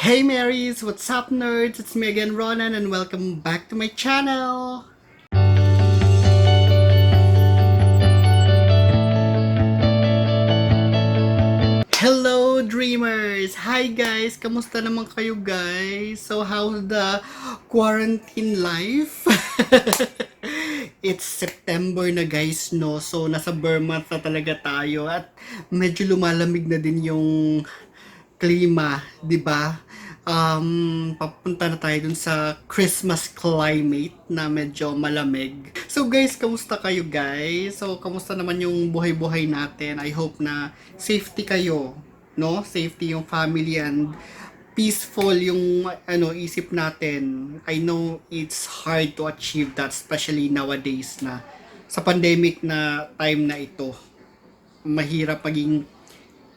Hey Marys, what's up nerds? It's me again Ronan and welcome back to my channel! Hello dreamers! Hi guys! Kamusta naman kayo guys? So how's the quarantine life? It's September na guys no, so nasa Burma na talaga tayo at medyo lumalamig na din yung klima, 'di ba? Papunta na tayo dun sa Christmas climate na medyo malamig. So guys, kamusta kayo guys? So kamusta naman yung buhay-buhay natin? I hope na safety kayo, no? Safety yung family and peaceful yung isip natin. I know it's hard to achieve that especially nowadays na sa pandemic na time na ito. Mahirap maging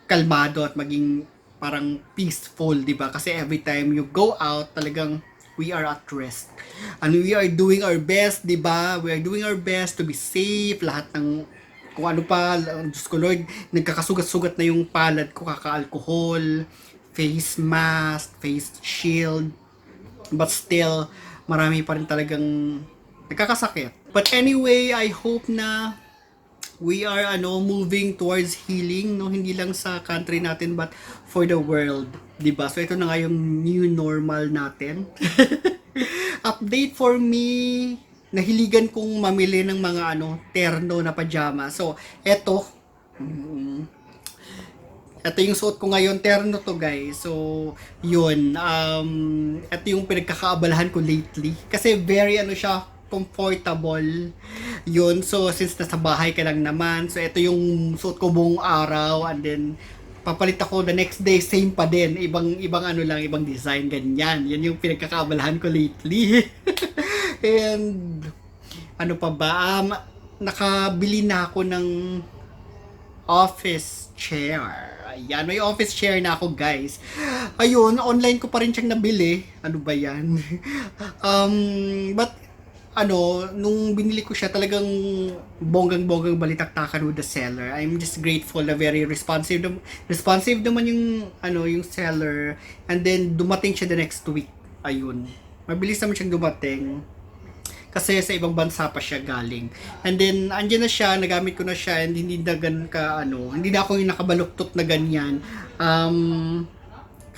kalmado at maging parang peaceful, di ba? Kasi every time you go out, talagang we are at rest. And we are doing our best, di ba? We are doing our best to be safe. Lahat ng kung ano pa, Diyos ko Lord, nagkakasugat-sugat na yung palad ko, kaka-alcohol, face mask, face shield. But still, marami pa rin talagang nagkakasakit. But anyway, I hope na we are moving towards healing, no, hindi lang sa country natin but for the world, 'di ba? So ito na nga yung new normal natin. Update for me, nahiligan kong mamili ng mga terno na pajama. So eto, ito yung suot ko ngayon, terno to guys. So, yun. Ito yung pinagkakaabalahan ko lately. Kasi very siya, comfortable. Yun. So, since nasa bahay ka lang naman. So, ito yung suot ko buong araw. And then, papalit ako the next day, same pa din. Ibang ibang design, ganyan. Yan yung pinagkakaabalahan ko lately. And, ano pa ba? Nakabili na ako ng office chair. Ayan, may office chair na ako guys. Ayun, online ko pa rin siyang nabili. Ano ba yan? But, nung binili ko siya talagang bonggang-bonggang balitaktakan with the seller. I'm just grateful na very responsive naman yung seller. And then, dumating siya the next week. Ayun. Mabilis naman siyang dumating. Kasi sa ibang bansa pa siya galing. And then, andyan na siya, nagamit ko na siya, and hindi na ganun ka, hindi na ako yung nakabaluktot na ganyan.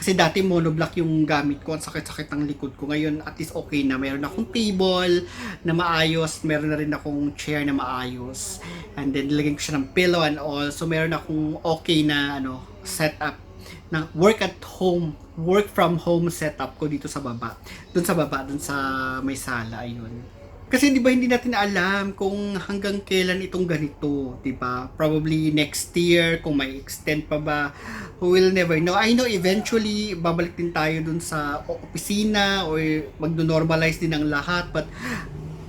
Kasi dati monoblock yung gamit ko, ang sakit-sakit ng likod ko. Ngayon, at least okay na. Meron akong table na maayos, meron na rin akong chair na maayos. And then, nilagyan ko siya ng pillow and all. So, meron akong okay na, setup na work from home setup ko dito sa baba. Doon sa may sala, ayun. Kasi 'di ba hindi natin alam kung hanggang kailan itong ganito, 'di ba? Probably next year kung may extend pa ba, we will never know. I know eventually babalik din tayo dun sa opisina or magno-normalize din ang lahat, but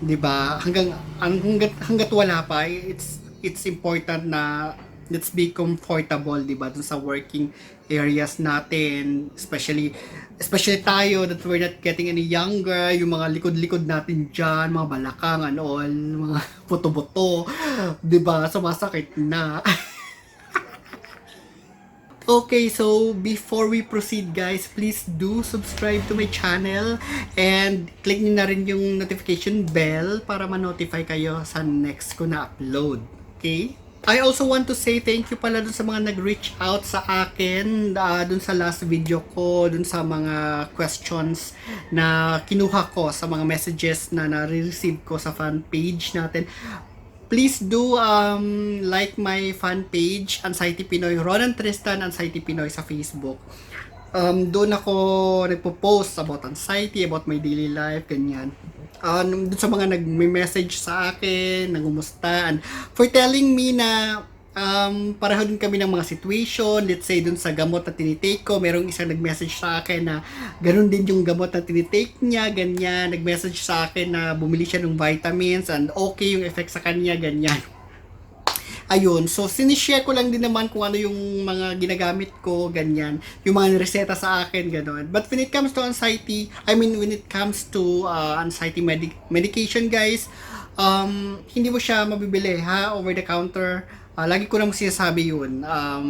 'di ba? Hanggat wala pa, it's important na let's be comfortable, 'di ba, dun sa working areas natin, especially tayo that we're not getting any younger, yung mga likod-likod natin diyan, mga balakang and all, mga buto-buto, 'di ba? Sumasakit na. Okay, so before we proceed guys, please do subscribe to my channel and click niyo na rin yung notification bell para ma-notify kayo sa next ko na upload. Okay? I also want to say thank you pala dun sa mga nag-reach out sa akin dun sa last video ko, dun sa mga questions na kinuha ko sa mga messages na na-receive ko sa fan page natin. Please do like my fan page, Anxiety Pinoy, Ronan Tristan, Anxiety Pinoy sa Facebook. Doon ako nagpo-post about anxiety, about my daily life, ganyan. Doon sa mga nag-message sa akin, nangumusta, and for telling me na pareho din kami ng mga situation. Let's say dun sa gamot na tinitake ko, merong isang nag-message sa akin na ganun din yung gamot na tinitake niya, ganyan. Nag-message sa akin na bumili siya ng vitamins and okay yung effect sa kanya, ganyan. Ayun, so sinishare ko lang din naman kung ano yung mga ginagamit ko, ganyan. Yung mga reseta sa akin, gano'n. But when it comes to anxiety, when it comes to anxiety medication, guys, hindi mo siya mabibili, ha, over the counter. Lagi ko naman sinasabi yun,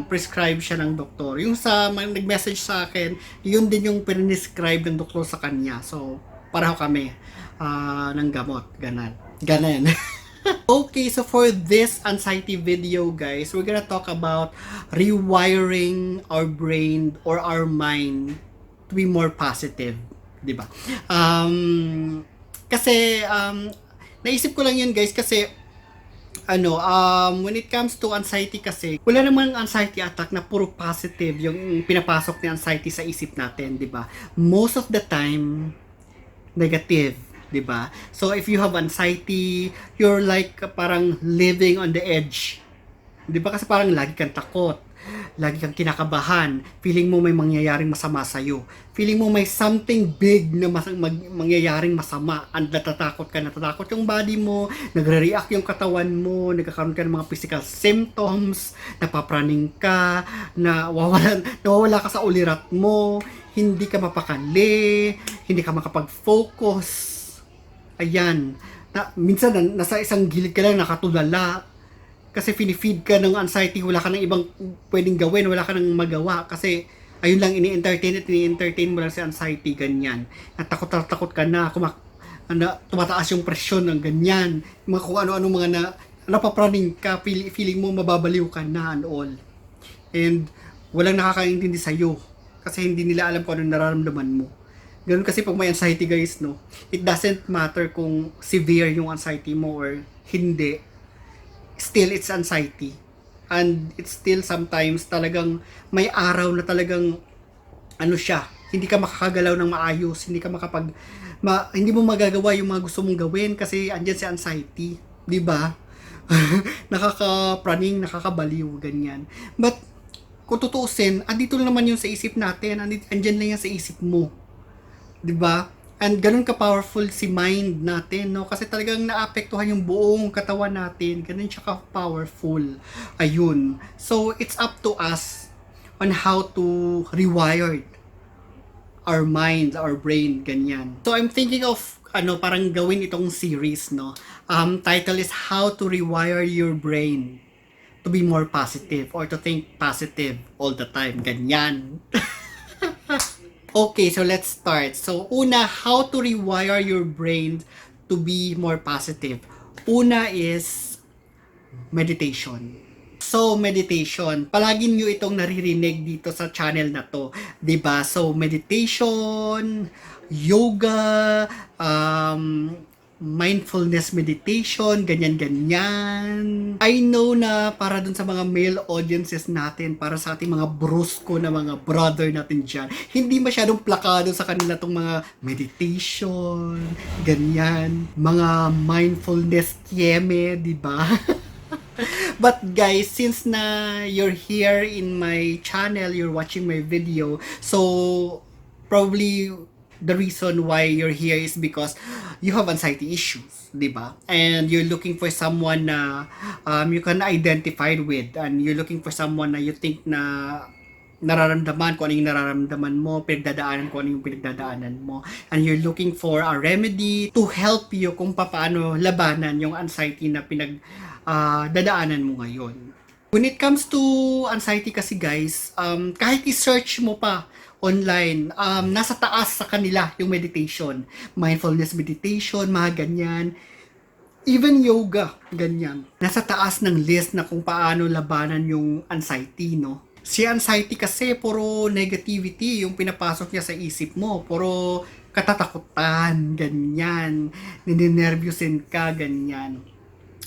prescribe siya ng doktor. Yung nag-message sa akin, yun din yung prescribe ng doktor sa kanya. So, pareho kami ng gamot. Ganan. Okay, so for this anxiety video, guys, we're gonna talk about rewiring our brain or our mind to be more positive. Diba? Kasi, naisip ko lang yun, guys, kasi when it comes to anxiety kasi, wala namang anxiety attack na puro positive yung pinapasok ni anxiety sa isip natin, di ba? Most of the time, negative, di ba? So, if you have anxiety, you're like parang living on the edge. Di ba? Kasi parang lagi kang takot. Lagi kang kinakabahan. Feeling mo may mangyayaring masama sa'yo. Feeling mo may something big na mangyayaring masama. And natatakot yung body mo, nagre-react yung katawan mo, nagkakaroon ka ng mga physical symptoms, napapraning ka, nawawala ka sa ulirat mo, hindi ka mapakali, hindi ka makapag-focus. Ayan. Minsan nasa isang gilid ka lang nakatulala. Kasi finifeed ka ng anxiety, wala ka ng ibang pwedeng gawin, wala ka nang magawa. Kasi ayun lang, ini-entertain mo lang si anxiety, ganyan. Natakot ka na, tumataas yung presyon ng ganyan. Mga kung ano-ano mga napapraning ka, feeling mo mababaliw ka na and all. And walang nakakaintindi sa'yo. Kasi hindi nila alam kung ano nararamdaman mo. Ganun kasi pag may anxiety, guys, no? It doesn't matter kung severe yung anxiety mo or hindi. Still, it's anxiety. And it's still sometimes talagang may araw na talagang hindi ka makakagalaw ng maayos, hindi mo magagawa yung mga gusto mong gawin kasi andyan si anxiety, di ba? Nakakapraning, nakakabaliw, ganyan. But kung tutuusin, andito naman yung sa isip natin, andyan lang yan sa isip mo. Di ba? And ganun ka-powerful si mind natin, no? Kasi talagang naapektuhan yung buong katawan natin. Ganun siya ka-powerful. Ayun. So, it's up to us on how to rewire our mind, our brain, ganyan. So, I'm thinking of, parang gawin itong series, no? Title is How to Rewire Your Brain to be more positive or to think positive all the time. Ganyan. Okay, so let's start. So, una, how to rewire your brain to be more positive. Una is meditation. So, meditation. Palagi nyo itong naririnig dito sa channel na to. 'Di ba? So, meditation, yoga, mindfulness meditation, ganyan-ganyan. I know na para dun sa mga male audiences natin, para sa ating mga brusko na mga brother natin dyan, hindi masyadong plakado sa kanila tong mga meditation, ganyan, mga mindfulness kieme, di ba? But guys, since na you're here in my channel, you're watching my video, so probably the reason why you're here is because you have anxiety issues, di ba? And you're looking for someone na you can identify with, and you're looking for someone na you think na nararamdaman kung ano yung nararamdaman mo, pinagdadaanan kung ano yung pinagdadaanan mo, and you're looking for a remedy to help you kung paano labanan yung anxiety na dadaanan mo ngayon. When it comes to anxiety kasi guys, kahit i-search mo pa online, nasa taas sa kanila yung meditation. Mindfulness meditation, mga ganyan. Even yoga, ganyan. Nasa taas ng list na kung paano labanan yung anxiety, no? Si anxiety kasi, puro negativity yung pinapasok niya sa isip mo. Puro katatakutan, ganyan. Ninenervyusin ka, ganyan.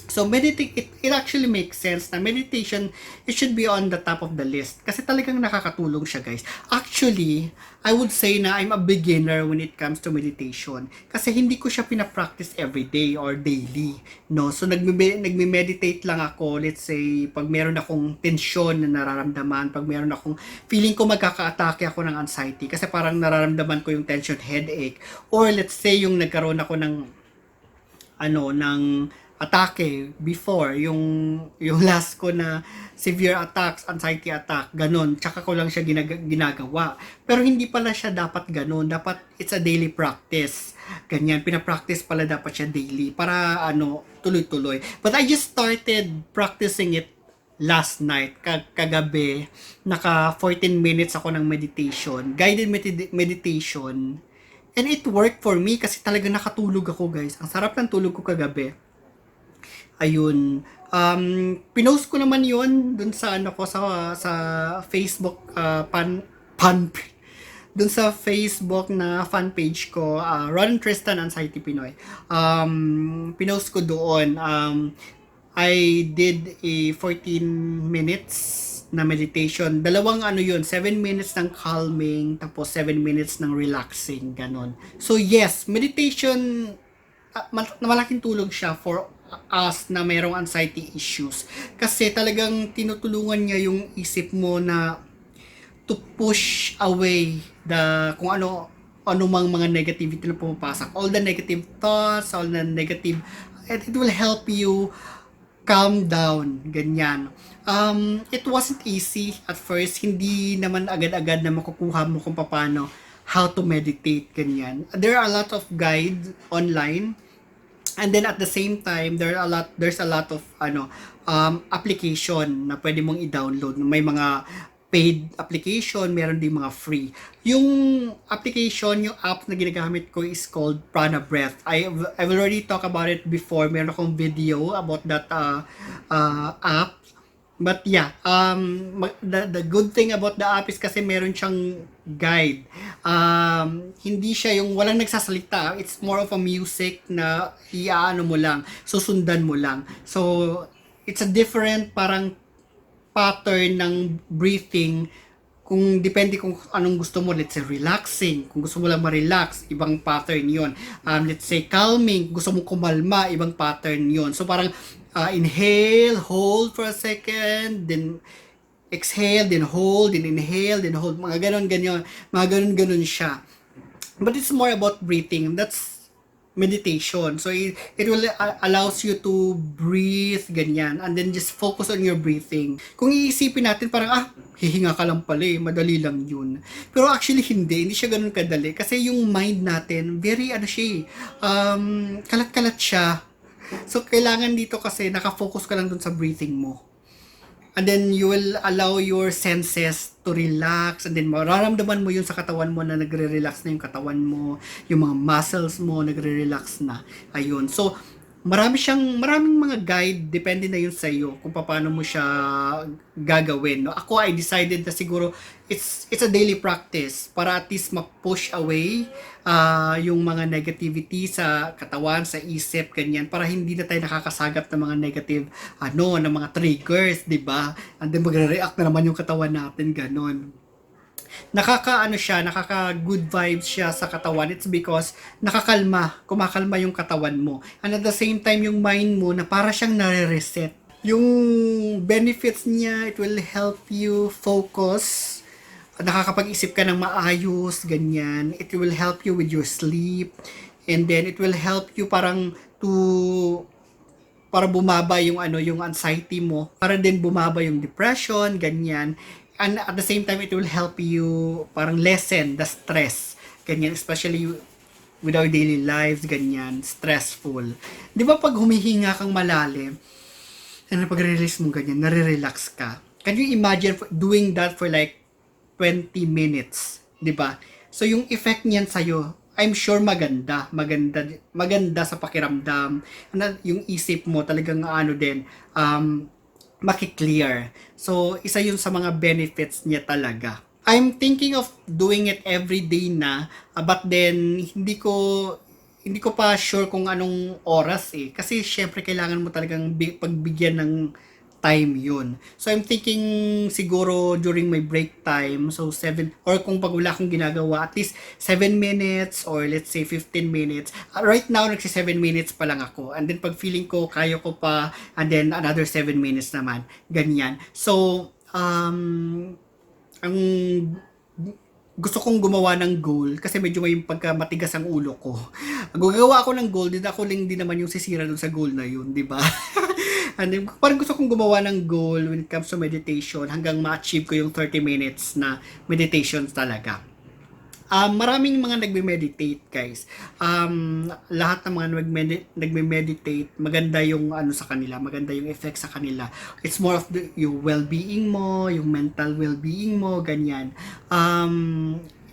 So, it actually makes sense na meditation, it should be on the top of the list. Kasi talagang nakakatulong siya, guys. Actually, I would say na I'm a beginner when it comes to meditation. Kasi hindi ko siya pinapractice every day or daily. No? So, nagme-meditate lang ako, let's say, pag meron akong tensyon na nararamdaman, pag meron akong feeling ko magkaka-atake ako ng anxiety, kasi parang nararamdaman ko yung tension, headache, or let's say, yung nagkaroon ako ng atake before, yung last ko na severe attacks, anxiety attack, ganun, tsaka ko lang siya ginagawa. Pero hindi pala siya dapat ganun, dapat it's a daily practice. Ganyan, pinapractice pala dapat siya daily para tuloy-tuloy. But I just started practicing it last night, kagabi, naka 14 minutes ako ng meditation, guided meditation. And it worked for me kasi talaga nakatulog ako, guys. Ang sarap ng tulog ko kagabi. Ayun. Pinost ko naman yon dun sa ano ko sa Facebook dun sa Facebook na fan page ko, Ron Tristan Anxiety Pinoy. Pinost ko doon. I did a 14 minutes na meditation. Dalawang ano yun, 7 minutes ng calming, tapos 7 minutes ng relaxing, ganon. So yes, meditation, malaking tulong siya for us na mayroong anxiety issues. Kasi talagang tinutulungan niya yung isip mo na to push away kung mang mga negativity na pumapasok. All the negative thoughts, all the negative, and it will help you calm down, ganyan. It wasn't easy at first, hindi naman agad-agad na makukuha mo kung paano how to meditate, ganyan. There are a lot of guides online, and then at the same time there's a lot of application na pwede mong i-download. May mga paid application, meron din mga free. Yung application, yung app na ginagamit ko is called Prana Breath. I've already talked about it before. Meron akong video about that app. But yeah, the good thing about the app is kasi meron siyang guide. Hindi siya yung walang nagsasalita. It's more of a music na iaano mo lang, susundan mo lang. So, it's a different parang pattern ng breathing, kung depende kung anong gusto mo. Let's say relaxing, kung gusto mo lang ma-relax, ibang pattern yon. Let's say calming, gusto mo kumalma, ibang pattern yon. So parang inhale, hold for a second, then exhale, then hold, then inhale, then hold, mga ganon siya. But it's more about breathing. That's meditation. So it will allows you to breathe ganyan, and then just focus on your breathing. Kung iisipin natin parang hihinga ka lang pala madali lang yun. Pero actually hindi siya ganoon kadali kasi yung mind natin very kalat-kalat siya. So kailangan dito kasi nakafocus ka lang dun sa breathing mo. And then you will allow your senses to relax, and then mararamdaman mo yun sa katawan mo na nagre-relax na yung katawan mo, yung mga muscles mo nagre-relax na. Ayun. So maraming mga guide, depende na yun sa iyo kung paano mo siya gagawin. No? Ako, I decided na siguro it's a daily practice para at least ma-push away yung mga negativity sa katawan, sa isip, ganyan, para hindi na tayo nakakasagap ng mga negative ng mga triggers, di ba? And then magre-react na naman yung katawan natin, ganon. Nakaka good vibes siya sa katawan. It's because kumakalma yung katawan mo. And at the same time, yung mind mo na para siyang nare-reset. Yung benefits niya, it will help you focus. Nakakapag-isip ka ng maayos, ganyan. It will help you with your sleep. And then it will help you para bumaba yung yung anxiety mo, para din bumaba yung depression, ganyan. And at the same time, it will help you parang lessen the stress. Ganyan, especially with our daily lives, ganyan, stressful. Di ba pag humihinga kang malalim, and pag-release mo ganyan, nare-relax ka. Can you imagine doing that for like 20 minutes? Di ba? So yung effect niyan sa'yo, I'm sure maganda sa pakiramdam. Yung isip mo talagang din, makiklear. So, isa yun sa mga benefits niya talaga. I'm thinking of doing it every day na, but then hindi ko pa sure kung anong oras kasi syempre kailangan mo talagang pagbigyan ng time yun. So I'm thinking siguro during my break time, so 7, or kung pag wala akong ginagawa, at least 7 minutes or let's say 15 minutes. Right now, 7 minutes pa lang ako. And then pag feeling ko, kaya ko pa, and then another 7 minutes naman. Ganyan. So, ang gusto kong gumawa ng goal kasi medyo may pagka matigas ang ulo ko. Gagawa ako ng goal, din naman yung sisira dun sa goal na yun, di ba? And then, parang gusto kong gumawa ng goal when it comes to meditation hanggang ma-achieve ko yung 30 minutes na meditation talaga. Maraming mga nagme-meditate, guys. Lahat ng mga nagme-meditate, maganda yung ano sa kanila, maganda yung effect sa kanila. It's more of yung well-being mo, yung mental well-being mo, ganyan.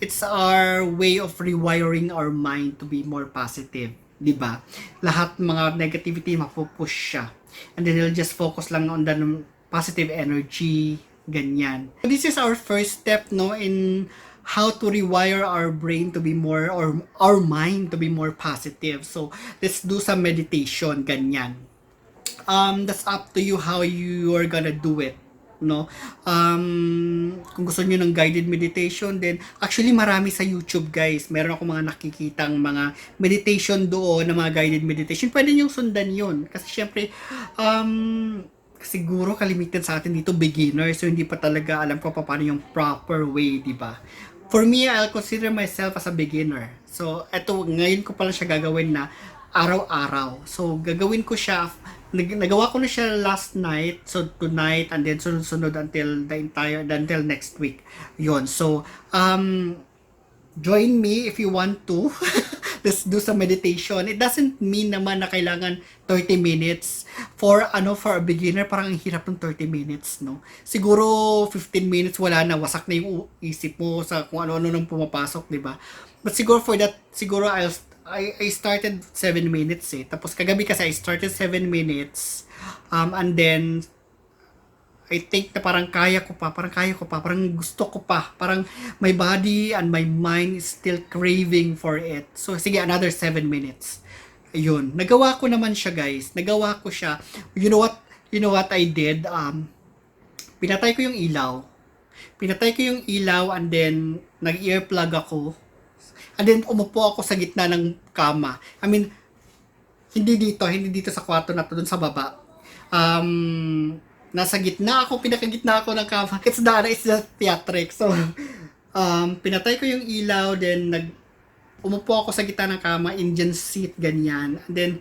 It's our way of rewiring our mind to be more positive, 'di ba? Lahat mga negativity mapupush siya. And then you'll just focus lang on the positive energy, ganyan. This is our first step, no, in how to rewire our brain to be more, or our mind to be more positive. So let's do some meditation, ganyan. That's up to you how you are gonna do it, no. Kung gusto niyo ng guided meditation, then actually marami sa YouTube, guys. Meron ako mga nakikitang mga meditation doon, na mga guided meditation. Pwede niyo sundan 'yon kasi syempre siguro kalimitan sa atin dito beginners, so hindi pa talaga alam ko paano yung proper way, di ba? For me, I'll consider myself as a beginner. So, eto, ngayon ko pala siya gagawin na araw-araw. So, gagawin ko siya, nagawa ko na siya last night, so tonight, and then sunod-sunod until next week. Yon. So, join me if you want to. Let's do some meditation. It doesn't mean naman na kailangan 30 minutes. For a beginner, parang ang hirap ng 30 minutes, no? Siguro 15 minutes wala na, wasak na yung isip mo sa kung ano-ano nang pumapasok, 'di ba? But siguro for that, siguro I started 7 minutes eh. Tapos kagabi kasi I started 7 minutes. And then I think na parang kaya ko pa, parang gusto ko pa, parang my body and my mind is still craving for it. So, sige, another 7 minutes. Ayun, nagawa ko naman siya, guys. Nagawa ko siya. You know what I did? Pinatay ko yung ilaw. And then, nag-earplug ako. And then, umupo ako sa gitna ng kama. I mean, hindi dito sa kwarto na to, dun sa baba. Nasa gitna ako, pinakagitna ako ng kama. It's the theatric. So, pinatay ko yung ilaw, then umupo ako sa gitna ng kama, Indian seat, ganyan. And then,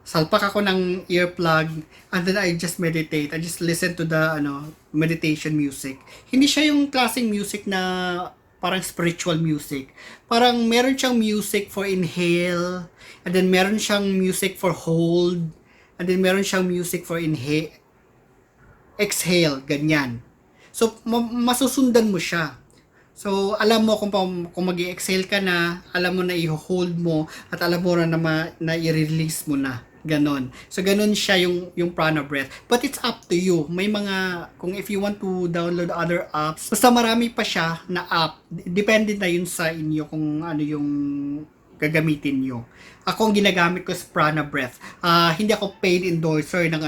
salpak ako ng earplug, and then I just meditate. I just listen to the meditation music. Hindi siya yung klaseng music na parang spiritual music. Parang meron siyang music for inhale, and then meron siyang music for hold, and then meron siyang music for exhale, ganyan. So, masusundan mo siya. So, alam mo kung mag-i-exhale ka na, alam mo na i-hold mo, at alam mo na i-release mo na. Ganon. So, ganon siya yung prana breath. But it's up to you. May kung if you want to download other apps, basta marami pa siya na app. Depende na yun sa inyo kung ano yung gagamitin nyo. Ako ang ginagamit ko sa prana breath. Hindi ako paid endorser ng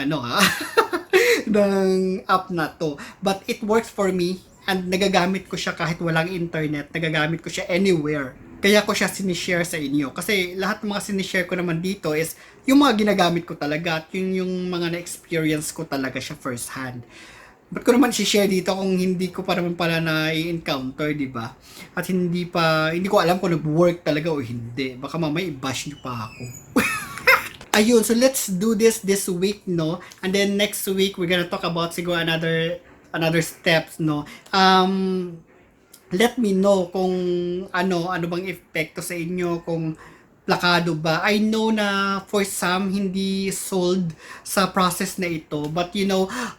ng app na to. But it works for me, and nagagamit ko siya kahit walang internet. Nagagamit ko siya anywhere. Kaya ko siya sinishare sa inyo. Kasi lahat ng mga sinishare ko naman dito is yung mga ginagamit ko talaga at yung mga na-experience ko talaga siya first hand. Ba't ko naman share dito kung hindi ko pa naman pala na-encounter, di ba? At hindi ko alam kung nag-work talaga o hindi. Baka mamaya i-bash nyo pa ako. Ayun, so let's do this week, no? And then next week, we're gonna talk about siguro another steps, no? Let me know kung ano bang epekto sa inyo, kung plakado ba. I know na for some, hindi sold sa process na ito. But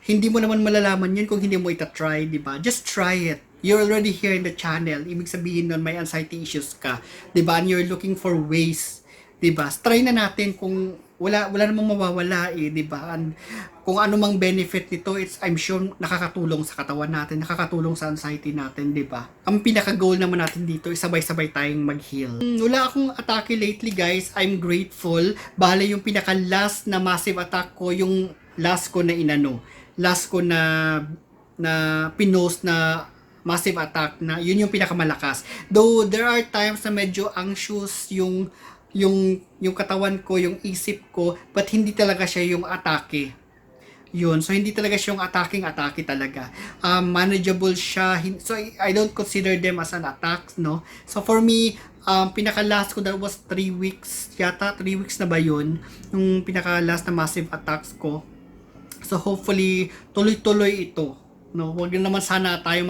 hindi mo naman malalaman yun kung hindi mo ita-try, di ba? Just try it. You're already here in the channel. Ibig sabihin nun, may anxiety issues ka. Di ba? And you're looking for ways. Diba? Try na natin kung wala namang mawawala eh, diba? And kung ano mang benefit nito, I'm sure nakakatulong sa katawan natin, nakakatulong sa anxiety natin, diba? Ang pinaka-goal naman natin dito is sabay-sabay tayong mag-heal. Wala akong atake lately, guys. I'm grateful. Bale, yung pinaka-last na massive attack ko, yung last ko na pinost na massive attack na, yun yung pinakamalakas. Though, there are times na medyo anxious yung katawan ko, yung isip ko, but hindi talaga siya yung atake. Yun. So, hindi talaga siya yung atake talaga. Manageable siya. So, I don't consider them as an attack, no? So, for me, pinaka-last ko, that was 3 weeks yata. 3 weeks na ba yun? Yung pinaka-last na massive attacks ko. So, hopefully, tuloy-tuloy ito. No, wag na naman sana tayo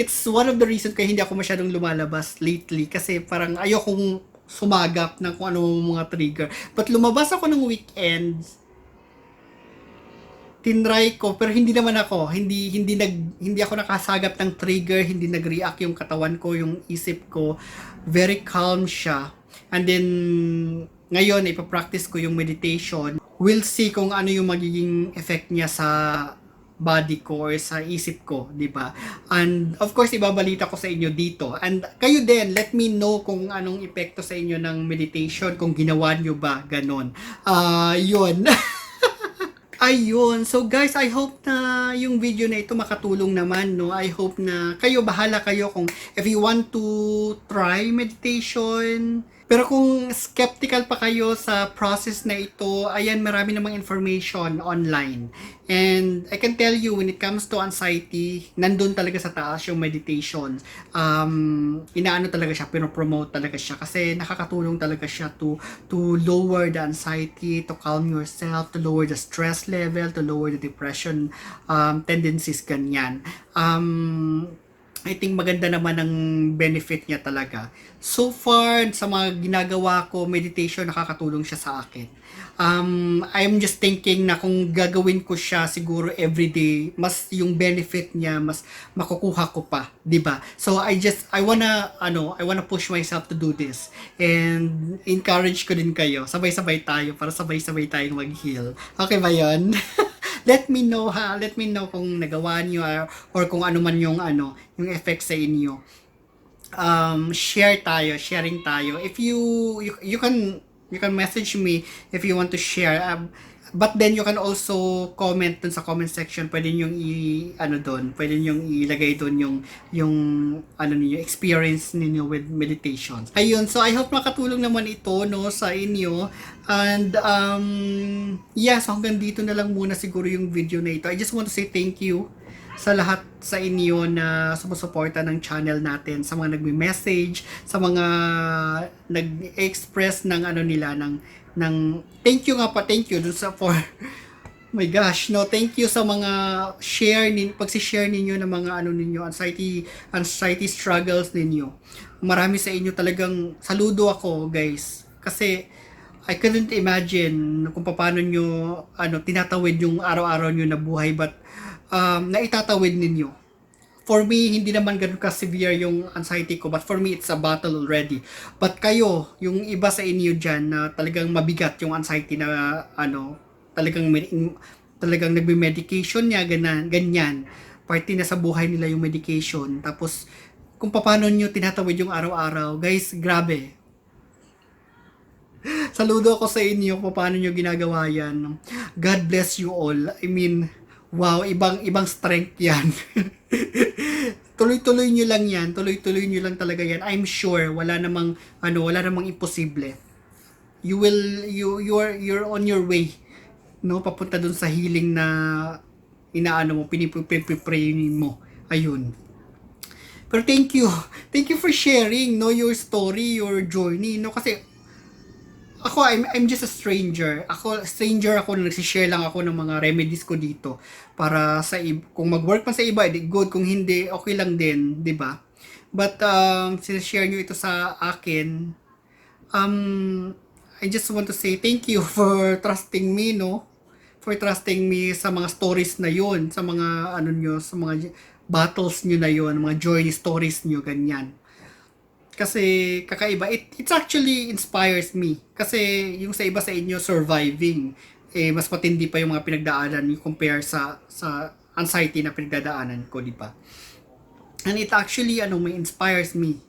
it's one of the reasons kaya hindi ako masyadong lumalabas lately kasi parang ayokong sumagap ng kung ano mga trigger. But lumabas ako ng weekend, tinry ko pero hindi ako nakasagap ng trigger, hindi nag-react yung katawan ko, yung isip ko, very calm siya. And then ngayon ipa-practice ko yung meditation. We'll see kung ano yung magiging effect niya sa body ko or sa isip ko, di ba? And of course, ibabalita ko sa inyo dito. And kayo din, let me know kung anong epekto sa inyo ng meditation, kung ginawa nyo ba, ganon. Yun. Ayun. So guys, I hope na yung video na ito makatulong naman, no? I hope na kayo, bahala kayo kung if you want to try meditation. Pero kung skeptical pa kayo sa process na ito, ayan, marami namang information online. And I can tell you, when it comes to anxiety, nandun talaga sa taas yung meditation. Inaano talaga siya, pinopromote talaga siya. Kasi nakakatulong talaga siya to lower the anxiety, to calm yourself, to lower the stress level, to lower the depression tendencies, ganyan. I think maganda naman ang benefit niya talaga. So far, sa mga ginagawa ko, meditation, nakakatulong siya sa akin. I'm just thinking na kung gagawin ko siya siguro everyday, mas yung benefit niya, mas makukuha ko pa, 'di ba? So I wanna push myself to do this. And encourage ko din kayo. Sabay-sabay tayo para sabay-sabay tayong mag-heal. Okay ba 'yon? Let me know kung nagawa niyo or kung ano man yung yung effect sa inyo. Sharing tayo. If you can message me if you want to share. But then you can also comment dun sa comment section. Pwede niyo pwede niyo ilagay doon yung niyo experience niyo with meditation. Ayun, so I hope makatulong naman ito no sa inyo. And so hanggang dito na lang muna siguro yung video na ito. I just want to say thank you sa lahat sa inyo na sumusuporta ng channel natin, sa mga nagme-message, sa mga nag-express ng nila ng thank you dun sa my gosh, no, thank you sa mga pagsi-share ninyo ng mga ninyo, anxiety struggles ninyo. Marami sa inyo, talagang saludo ako, guys, kasi I couldn't imagine kung paano nyo tinatawid yung araw-araw nyo na buhay, but naitatawid ninyo. For me, hindi naman ganun ka-severe yung anxiety ko, but for me, it's a battle already. But kayo, yung iba sa inyo dyan na talagang mabigat yung anxiety na talagang nagme-medication niya, ganyan. Party na sa buhay nila yung medication. Tapos, kung paano nyo tinatawid yung araw-araw, guys, grabe. Saludo ako sa inyo kung paano nyo ginagawa yan. God bless you all. I mean, wow, ibang strength yan. Tuloy-tuloy nyo lang yan. Tuloy-tuloy nyo lang talaga yan. I'm sure wala namang imposible. You're on your way, no, papunta dun sa healing na pinipray mo. Ayun. Pero thank you for sharing, no, your story, your journey, no, kasi ako, I'm just a stranger. Stranger ako na nagsishare lang ako ng mga remedies ko dito para kung mag-work pa sa iba, good. Kung hindi, okay lang din, 'di ba? But sinishare niyo ito sa akin. I just want to say thank you for trusting me, no? For trusting me sa mga stories na 'yon, sa mga sa mga battles niyo na 'yon, mga journey stories niyo, ganyan. Kasi kakaiba, it actually inspires me. Kasi yung sa iba sa inyo surviving, mas matindi pa yung mga pinagdaanan niyo compare sa anxiety na pinagdadaanan ko, di ba? And it actually may inspires me.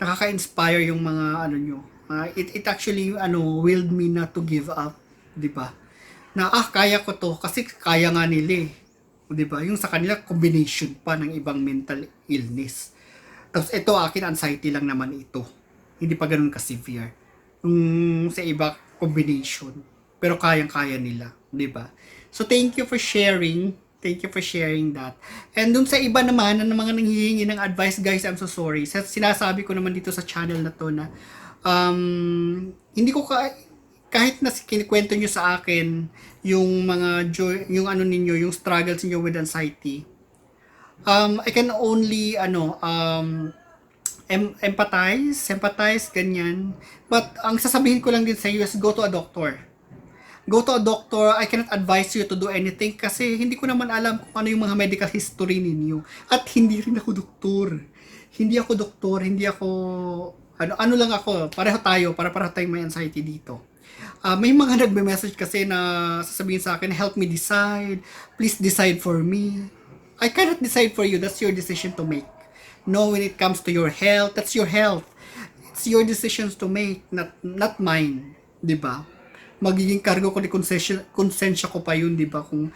Nakaka-inspire yung mga nyo. It actually willed me not to give up, di ba? Na kaya ko to kasi kaya nga nila, di ba? Yung sa kanila combination pa ng ibang mental illness. Tapos ito, akin anxiety lang naman ito. Hindi pa ganun ka-severe. Sa iba, combination. Pero kayang-kaya nila. Diba? So, thank you for sharing. Thank you for sharing that. And dun sa iba naman, na mga nanghihingi ng advice, guys, I'm so sorry. Sinasabi ko naman dito sa channel na to na hindi ko kahit na kinikwento nyo sa akin yung mga yung ninyo, yung struggles niyo with anxiety, I can only empathize, ganyan. But ang sasabihin ko lang din sa iyo is go to a doctor. Go to a doctor. I cannot advise you to do anything kasi hindi ko naman alam kung ano yung mga medical history ninyo. At hindi rin ako doktor. Hindi ako ano lang ako. Pareho tayong may anxiety dito. May mga nagme-message kasi na sasabihin sa akin, help me decide. Please decide for me. I cannot decide for you. That's your decision to make. No, when it comes to your health, that's your health. It's your decisions to make, not mine, 'di ba? Magiging cargo ko ni konsensya ko pa 'yun, 'di ba? Kung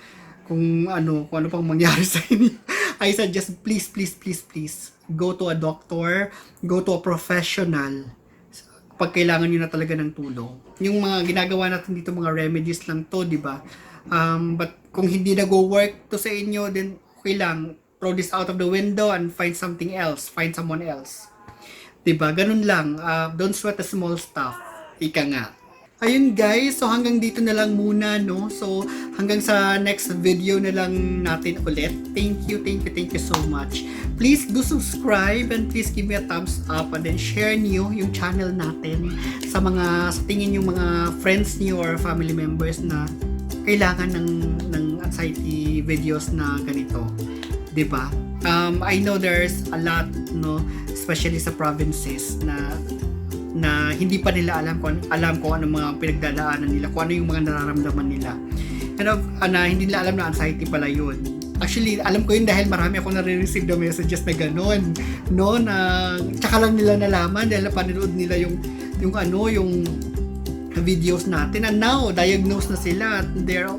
ano pang mangyari sa inyo. I suggest please go to a doctor, go to a professional pag kailangan niyo na talaga ng tulong. Yung mga ginagawa natin dito, mga remedies lang to, 'di ba? But kung hindi na go work to sa inyo, then okay lang, throw this out of the window and find something else, find someone else. 'Di ba? Ganun lang. Don't sweat the small stuff. Ika nga. Ayun guys, so hanggang dito na lang muna, no? So hanggang sa next video na lang natin ulit. Thank you so much. Please do subscribe and please give me a thumbs up and then share niyo yung channel natin sa tingin yung mga friends niyo or family members na kailangan ng anxiety videos na ganito. 'Di ba? I know there's a lot, no, especially sa provinces na hindi pa nila alam kung ano mga pinagdadaanan nila, kung ano yung mga nararamdaman nila. Hindi nila alam na anxiety pala yun. Actually, alam ko yun dahil marami akong nare-receive na messages na gano'n, no, na tsaka lang nila nalaman dahil napanood nila yung videos natin, and now diagnosed na sila. They're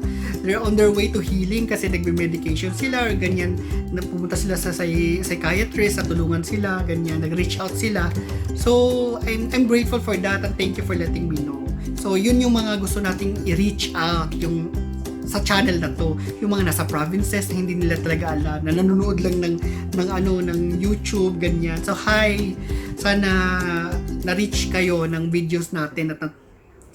on their way to healing kasi nagbe-medication sila or ganyan, pumunta sila sa psychiatrist, tulungan sila, ganyan, nag-reach out sila. So I'm grateful for that and thank you for letting me know. So yun yung mga gusto nating i-reach out yung sa channel na to, yung mga nasa provinces na hindi nila talaga alam, na nanonood lang ng YouTube, ganyan. So hi, sana na-reach kayo ng videos natin at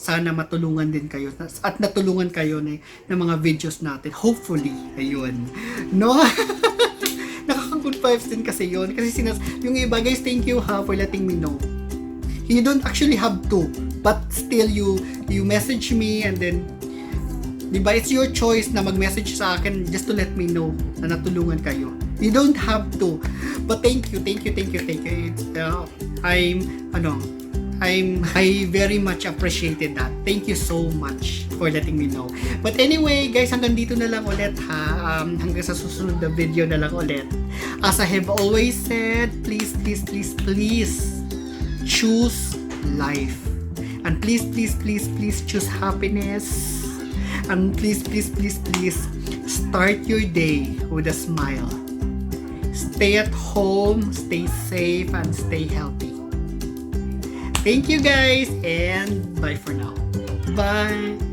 sana matulungan din kayo at natulungan kayo ng mga videos natin. Hopefully, ayun. No? Nakaka-good vibes din kasi yun. Kasi yung iba, guys, thank you for letting me know. You don't actually have to, but still you message me and then, diba, it's your choice na mag-message sa akin just to let me know na natulungan kayo. You don't have to. But thank you. It's, I very much appreciated that. Thank you so much for letting me know. But anyway, guys, hanggang dito na lang ulit ha. Hanggang sa susunod na video na lang ulit. As I have always said, please choose life. And please choose happiness. And please start your day with a smile. Stay at home, stay safe, and stay healthy. Thank you guys and bye for now. Bye.